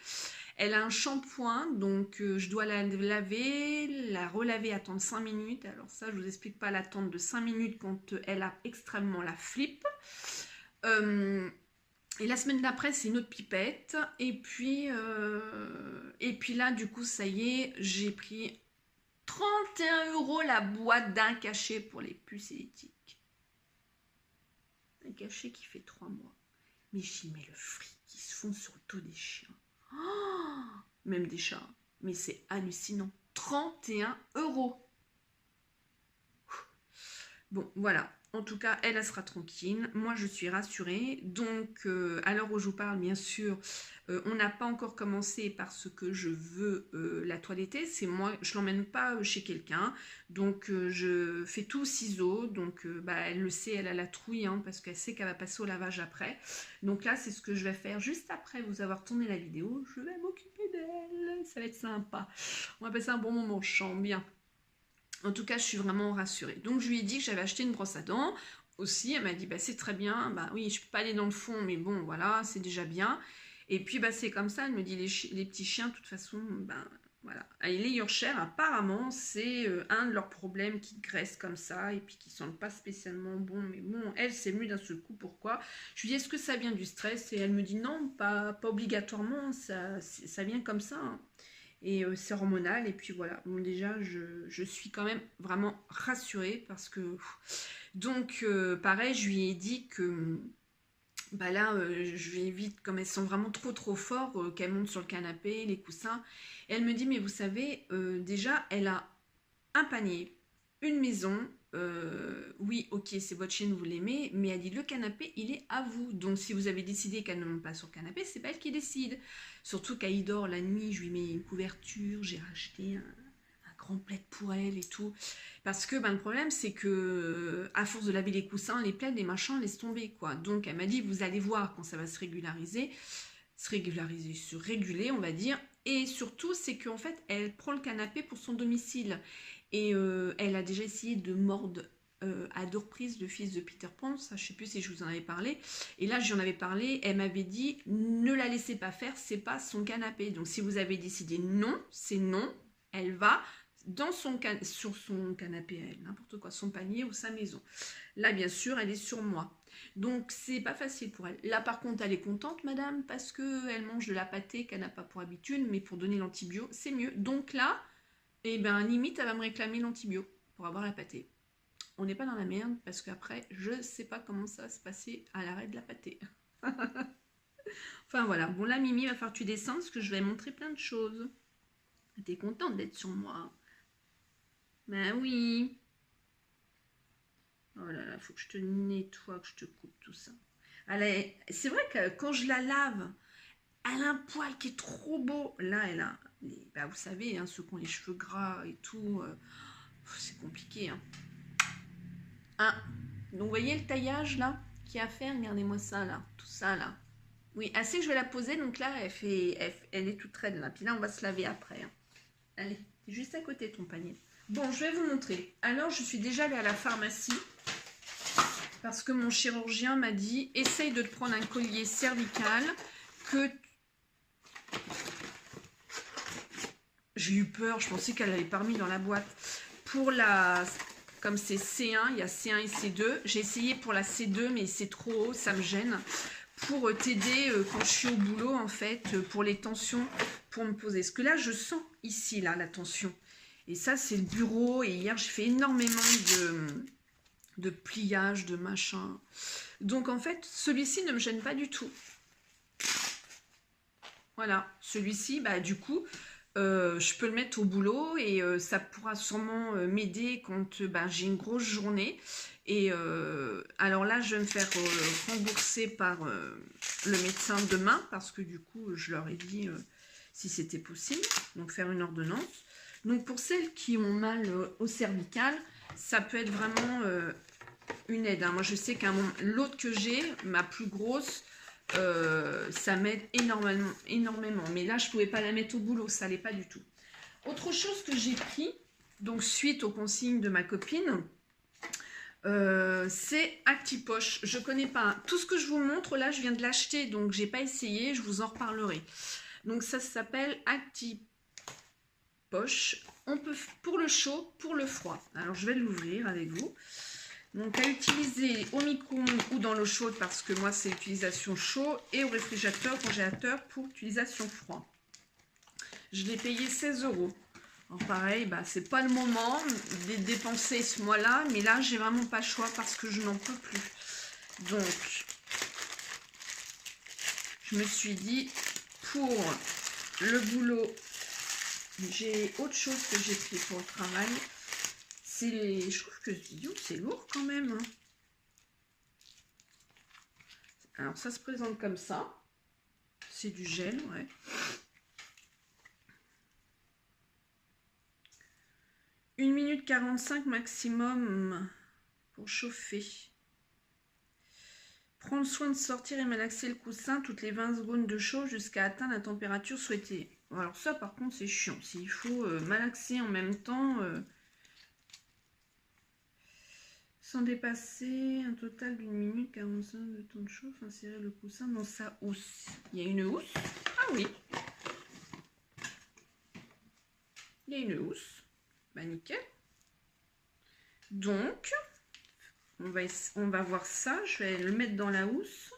Elle a un shampoing, donc je dois la laver, la relaver, attendre 5 minutes. Alors ça, je vous explique pas l'attente de 5 minutes quand elle a extrêmement la flip. Et la semaine d'après, c'est une autre pipette. Et puis là, du coup, ça y est, j'ai pris 31 € la boîte d'un cachet pour les puces éthiques. Un cachet qui fait 3 mois. Mais j'y mets le fric qui se fond sur le dos des chiens. Oh, même des chats. Mais c'est hallucinant. 31 €. Bon, voilà. En tout cas, elle sera tranquille. Moi, je suis rassurée. Donc, à l'heure où je vous parle, bien sûr, on n'a pas encore commencé parce que je veux la toiletter. C'est moi, je l'emmène pas chez quelqu'un. Donc, je fais tout au ciseau. Donc, elle le sait, elle a la trouille hein, parce qu'elle sait qu'elle va passer au lavage après. Donc là, c'est ce que je vais faire juste après vous avoir tourné la vidéo. Je vais m'occuper d'elle. Ça va être sympa. On va passer un bon moment. Je sens bien. En tout cas, je suis vraiment rassurée. Donc, je lui ai dit que j'avais acheté une brosse à dents. Aussi, elle m'a dit, c'est très bien. Oui, je peux pas aller dans le fond, mais bon, voilà, c'est déjà bien. Et puis, c'est comme ça. Elle me dit, les petits chiens, de toute façon, voilà. Et les Yorkshire, apparemment, c'est un de leurs problèmes qui graissent comme ça et puis qui sentent pas spécialement bon. Mais bon, elle, c'est mieux d'un seul coup. Pourquoi? Je lui dis, est-ce que ça vient du stress? Et elle me dit, non, pas obligatoirement. Ça vient comme ça. Hein. Et c'est hormonal et puis voilà, bon déjà je suis quand même vraiment rassurée parce que donc pareil je lui ai dit que là je vais vite comme elles sont vraiment trop fortes qu'elles montent sur le canapé, les coussins et elle me dit mais vous savez déjà elle a un panier, une maison. Oui, ok, c'est votre chienne, vous l'aimez, mais elle dit le canapé, il est à vous. Donc, si vous avez décidé qu'elle ne monte pas sur le canapé, c'est pas elle qui décide. Surtout qu'elle dort la nuit, je lui mets une couverture, j'ai racheté un grand plaid pour elle et tout. Parce que le problème, c'est que à force de laver les coussins, les plaids, les machins, laisse tomber quoi. Donc, elle m'a dit, vous allez voir quand ça va se réguler, se réguler, on va dire. Et surtout, c'est qu'en fait, elle prend le canapé pour son domicile. Et elle a déjà essayé de mordre à 2 reprises le fils de Peter Pan, ça je sais plus si je vous en avais parlé. Et là j'en avais parlé, elle m'avait dit ne la laissez pas faire, c'est pas son canapé. Donc si vous avez décidé non, c'est non, elle va sur son canapé, elle, n'importe quoi, son panier ou sa maison. Là bien sûr elle est sur moi. Donc c'est pas facile pour elle. Là par contre elle est contente madame parce qu'elle mange de la pâtée qu'elle n'a pas pour habitude, mais pour donner l'antibio c'est mieux. Donc là et limite elle va me réclamer l'antibio pour avoir la pâtée. On n'est pas dans la merde parce qu'après je sais pas comment ça va se passer à l'arrêt de la pâtée. Enfin voilà, bon là Mimi va falloir que tu descendes parce que je vais montrer plein de choses. T'es contente d'être sur moi. Ben oui. Oh là là, faut que je te nettoie, que je te coupe tout ça. C'est vrai que quand je la lave, elle a un poil qui est trop beau. Là, elle a, bah vous savez, hein, ceux qui ont les cheveux gras et tout, c'est compliqué. Hein. Ah, donc vous voyez le taillage là qu'il y a à faire. Regardez-moi ça là, tout ça là. Oui, assez que je vais la poser. Donc là, elle est toute raide là. Puis là, on va se laver après. Hein. Allez, c'est juste à côté de ton panier. Bon, je vais vous montrer. Alors, je suis déjà allée à la pharmacie parce que mon chirurgien m'a dit essaye de te prendre un collier cervical que... J'ai eu peur, je pensais qu'elle l'avait pas remis dans la boîte. Pour la... Comme c'est C1, il y a C1 et C2. J'ai essayé pour la C2, mais c'est trop haut, ça me gêne. Pour t'aider quand je suis au boulot, en fait, pour les tensions, pour me poser. Parce que là, je sens ici, là, la tension. Et ça, c'est le bureau. Et hier, j'ai fait énormément de pliage, de machin. Donc, en fait, celui-ci ne me gêne pas du tout. Voilà. Celui-ci, bah, du coup, je peux le mettre au boulot et ça pourra sûrement m'aider quand j'ai une grosse journée. Et alors là, je vais me faire rembourser par le médecin demain parce que du coup, je leur ai dit si c'était possible. Donc, faire une ordonnance. Donc, pour celles qui ont mal au cervical, ça peut être vraiment une aide. Hein. Moi, je sais qu'à l'autre que j'ai, ma plus grosse, ça m'aide énormément. Mais là, je ne pouvais pas la mettre au boulot. Ça n'allait pas du tout. Autre chose que j'ai pris, donc suite aux consignes de ma copine, c'est Actipoche. Je connais pas. Tout ce que je vous montre là, je viens de l'acheter, donc j'ai pas essayé. Je vous en reparlerai. Donc ça s'appelle Actipoche. On peut pour le chaud, pour le froid. Alors je vais l'ouvrir avec vous. Donc à utiliser au micro-ondes ou dans l'eau chaude parce que moi c'est utilisation chaud et au réfrigérateur, congélateur pour utilisation froid. Je l'ai payé 16 €. Alors pareil, c'est pas le moment de dépenser ce mois-là, mais là j'ai vraiment pas le choix parce que je n'en peux plus. Donc je me suis dit pour le boulot, j'ai autre chose que j'ai pris pour le travail. Je trouve que c'est lourd quand même. Alors ça se présente comme ça. C'est du gel, ouais. « 1 minute 45 maximum pour chauffer. Prendre soin de sortir et malaxer le coussin toutes les 20 secondes de chaud jusqu'à atteindre la température souhaitée. » Alors ça par contre c'est chiant. S'il faut malaxer en même temps... sans dépasser un total d'1 minute 45 de temps de chauffe, insérer le coussin dans sa housse. Il y a une housse. Ah oui. Il y a une housse. Bah nickel. Donc, on va voir ça. Je vais le mettre dans la housse.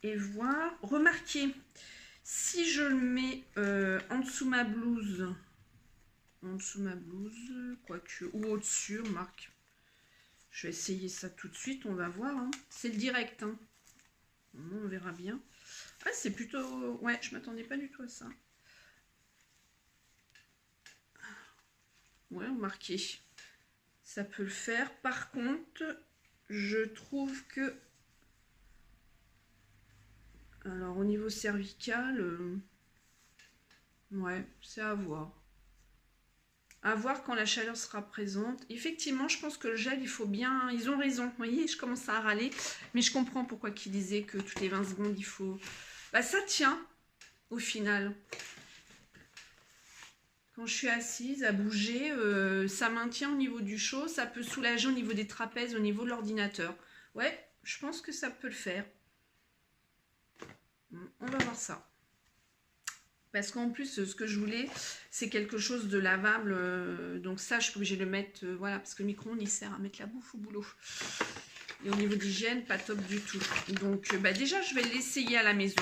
Et voir. Remarquez, si je le mets en dessous ma blouse, quoique, ou au-dessus, remarque. Je vais essayer ça tout de suite, on va voir. Hein. C'est le direct. Hein. On verra bien. Ah, c'est plutôt... Ouais, je m'attendais pas du tout à ça. Ouais, remarquez. Ça peut le faire. Par contre, je trouve que... Alors, au niveau cervical... Ouais, c'est à voir. À voir quand la chaleur sera présente. Effectivement, je pense que le gel, il faut bien... Ils ont raison. Vous voyez, je commence à râler. Mais je comprends pourquoi ils disaient que toutes les 20 secondes, il faut... ça tient, au final. Quand je suis assise à bouger, ça maintient au niveau du chaud. Ça peut soulager au niveau des trapèzes, au niveau de l'ordinateur. Ouais, je pense que ça peut le faire. On va voir ça. Parce qu'en plus, ce que je voulais, c'est quelque chose de lavable. Donc ça, je suis obligée de le mettre, voilà, parce que le micro-ondes, il sert à mettre la bouffe au boulot. Et au niveau d'hygiène, pas top du tout. Donc déjà, je vais l'essayer à la maison,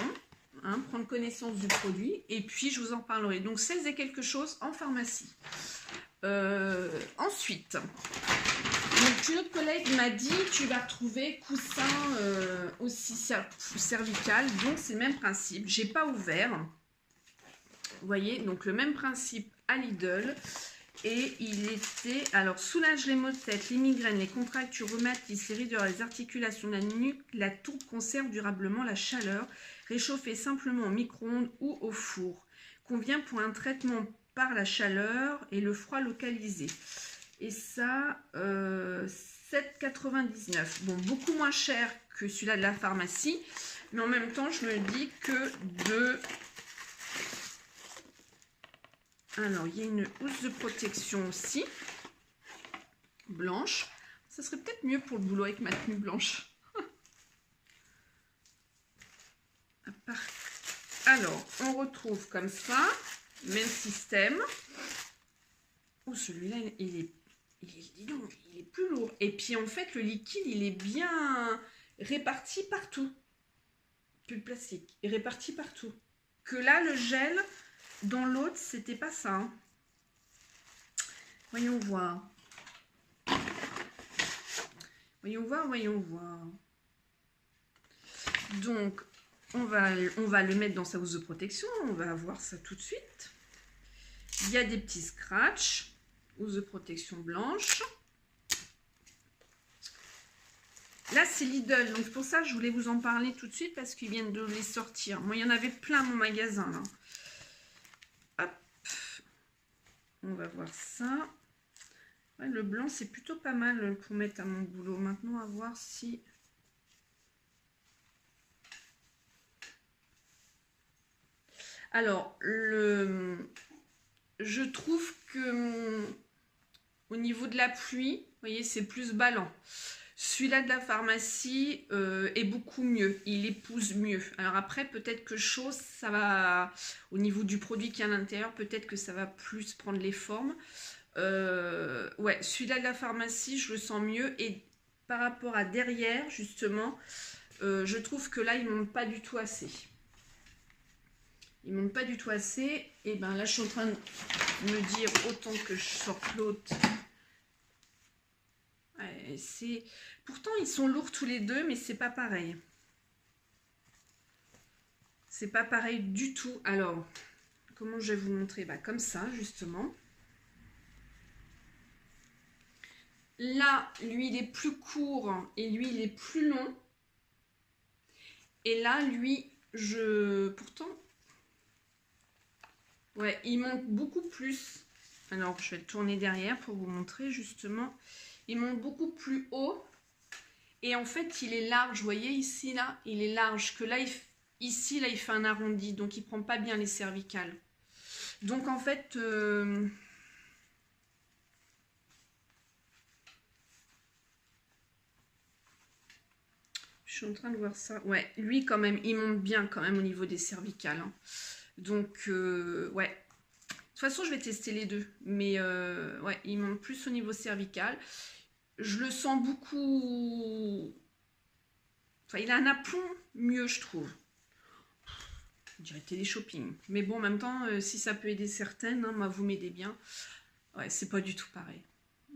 hein, prendre connaissance du produit, et puis je vous en parlerai. Donc 16 et quelque chose en pharmacie. Ensuite, donc, une autre collègue m'a dit, tu vas retrouver coussin aussi cervical. Donc c'est le même principe. J'ai pas ouvert. Vous voyez, donc le même principe à Lidl. Et il était, alors, soulage les maux de tête, les migraines, les contractures rhumatiques, les raideurs, les articulations de la nuque, la tourbe, conserve durablement la chaleur, réchauffer simplement au micro-ondes ou au four. Convient pour un traitement par la chaleur et le froid localisé. Et ça, 7,99. Bon, beaucoup moins cher que celui-là de la pharmacie, mais en même temps, je me dis que de... Alors, il y a une housse de protection aussi, blanche. Ça serait peut-être mieux pour le boulot avec ma tenue blanche. Alors, on retrouve comme ça, même système. Oh, celui-là, il est plus lourd. Et puis, en fait, le liquide, il est bien réparti partout. Plus de plastique, est réparti partout. Que là, le gel... Dans l'autre, c'était pas ça. Hein. Voyons voir. Voyons voir, voyons voir. Donc, on va le mettre dans sa housse de protection. On va voir ça tout de suite. Il y a des petits scratchs. Housse de protection blanche. Là, c'est Lidl. Donc, pour ça, je voulais vous en parler tout de suite parce qu'ils viennent de les sortir. Moi, il y en avait plein mon magasin, là. On va voir ça. Ouais, le blanc, c'est plutôt pas mal pour mettre à mon boulot. Maintenant, à voir si... Alors, je trouve que au niveau de la pluie, vous voyez, c'est plus ballant. Celui-là de la pharmacie est beaucoup mieux. Il épouse mieux. Alors après, peut-être que chaud, ça va... Au niveau du produit qui est à l'intérieur, peut-être que ça va plus prendre les formes. Ouais, celui-là de la pharmacie, je le sens mieux. Et par rapport à derrière, justement, je trouve que là, il ne monte pas du tout assez. Il ne monte pas du tout assez. Et bien là, je suis en train de me dire, autant que je sorte l'autre... Ouais, pourtant, ils sont lourds tous les deux, mais c'est pas pareil. C'est pas pareil du tout. Alors, comment je vais vous montrer? Bah, comme ça, justement. Là, lui, il est plus court et lui, il est plus long. Et là, lui, pourtant, ouais, il monte beaucoup plus. Alors, je vais le tourner derrière pour vous montrer, justement. Il monte beaucoup plus haut et en fait il est large, vous voyez ici là, il est large, que là ici là il fait un arrondi, donc il prend pas bien les cervicales. Donc en fait, je suis en train de voir ça, ouais, lui quand même, il monte bien quand même au niveau des cervicales. Hein. Donc ouais, de toute façon je vais tester les deux, mais ouais, il monte plus au niveau cervical. Je le sens beaucoup... Enfin, il a un aplomb mieux, je trouve. Je dirais télé-shopping. Mais bon, en même temps, si ça peut aider certaines, hein, moi, vous m'aidez bien. Ouais, c'est pas du tout pareil.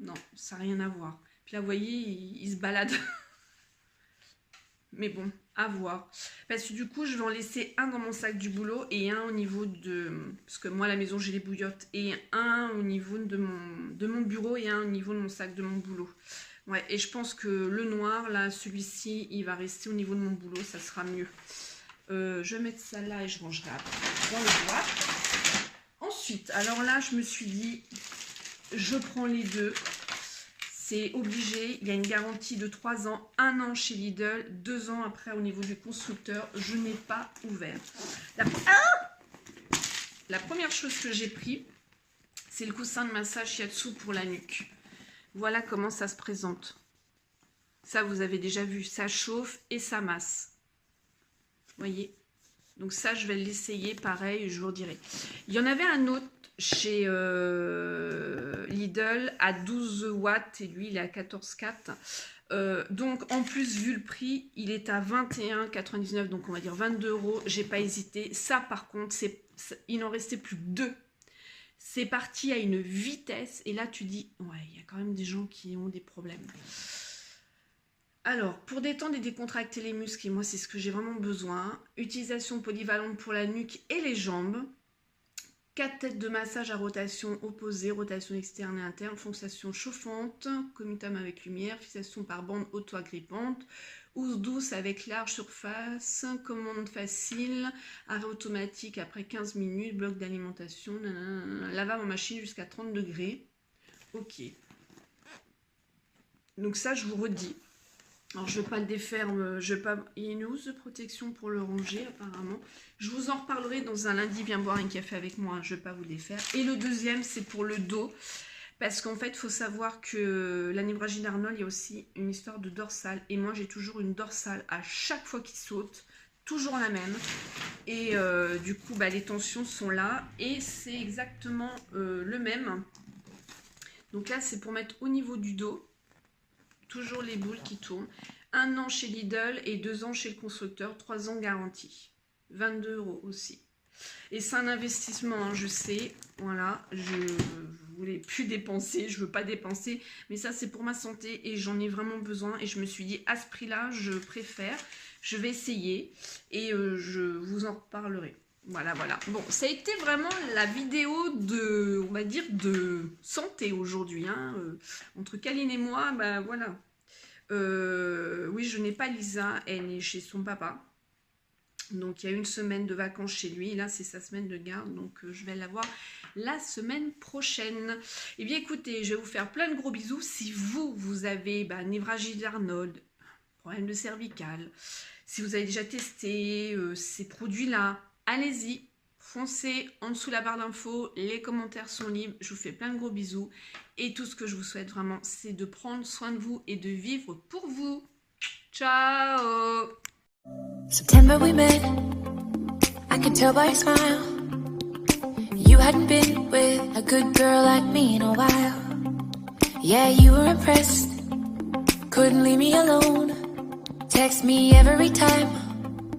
Non, ça n'a rien à voir. Puis là, vous voyez, il se balade. Mais bon, à voir. Parce que du coup, je vais en laisser un dans mon sac du boulot et un au niveau de... Parce que moi, à la maison, j'ai les bouillottes. Et un au niveau de mon bureau et un au niveau de mon sac de mon boulot. Ouais, et je pense que le noir, là, celui-ci, il va rester au niveau de mon boulot. Ça sera mieux. Je vais mettre ça là et je rangerai après dans le boîte. Ensuite, alors là, je me suis dit, je prends les deux. C'est obligé, il y a une garantie de 3 ans, 1 an chez Lidl, 2 ans après au niveau du constructeur. Je n'ai pas ouvert. La première chose que j'ai pris, c'est le coussin de massage shiatsu pour la nuque. Voilà comment ça se présente. Ça, vous avez déjà vu, ça chauffe et ça masse. Vous voyez? Donc ça, je vais l'essayer, pareil, je vous redirai. Il y en avait un autre chez Lidl à 12 watts et lui il est à 14,4. Donc en plus vu le prix il est à 21,99, donc on va dire 22 €. J'ai pas hésité. Ça par contre il en restait plus que 2. C'est parti à une vitesse et là tu dis ouais, il y a quand même des gens qui ont des problèmes. Alors, pour détendre et décontracter les muscles, et moi c'est ce que j'ai vraiment besoin, utilisation polyvalente pour la nuque et les jambes. 4 têtes de massage à rotation opposée, rotation externe et interne, fixation chauffante, commutum avec lumière, fixation par bande auto-agrippante, housse douce avec large surface, commande facile, arrêt automatique après 15 minutes, bloc d'alimentation, lavable en machine jusqu'à 30 degrés. Ok. Donc ça, je vous redis. Alors, je ne vais pas le défaire, il y a une housse de protection pour le ranger, apparemment. Je vous en reparlerai dans un lundi, viens boire un café avec moi, hein, je ne vais pas vous le défaire. Et le deuxième, c'est pour le dos, parce qu'en fait, il faut savoir que la névragie d'Arnold, il y a aussi une histoire de dorsale. Et moi, j'ai toujours une dorsale à chaque fois qu'il saute, toujours la même. Et du coup, bah, les tensions sont là, et c'est exactement le même. Donc là, c'est pour mettre au niveau du dos. Toujours les boules qui tournent. 1 an chez Lidl et 2 ans chez le constructeur. 3 ans garantie. 22 € aussi. Et c'est un investissement, hein, je sais. Voilà, je voulais plus dépenser. Je veux pas dépenser. Mais ça, c'est pour ma santé et j'en ai vraiment besoin. Et je me suis dit, à ce prix-là, je préfère. Je vais essayer et je vous en reparlerai. Voilà, voilà. Bon, ça a été vraiment la vidéo de, on va dire, de santé aujourd'hui. Hein. Entre Kaline et moi, bah voilà. Oui, je n'ai pas Lisa, elle est chez son papa. Donc, il y a une semaine de vacances chez lui. Là, c'est sa semaine de garde. Donc, je vais la voir la semaine prochaine. Eh bien, écoutez, je vais vous faire plein de gros bisous. Si vous avez névragie d'Arnold, problème de cervical, si vous avez déjà testé ces produits-là, allez-y, foncez en dessous la barre d'infos, les commentaires sont libres, je vous fais plein de gros bisous et tout ce que je vous souhaite vraiment, c'est de prendre soin de vous et de vivre pour vous. Ciao! September we met, I could tell by your smile. You hadn't been with a good girl like me in a while. Yeah, you were impressed, couldn't leave me alone. Text me every time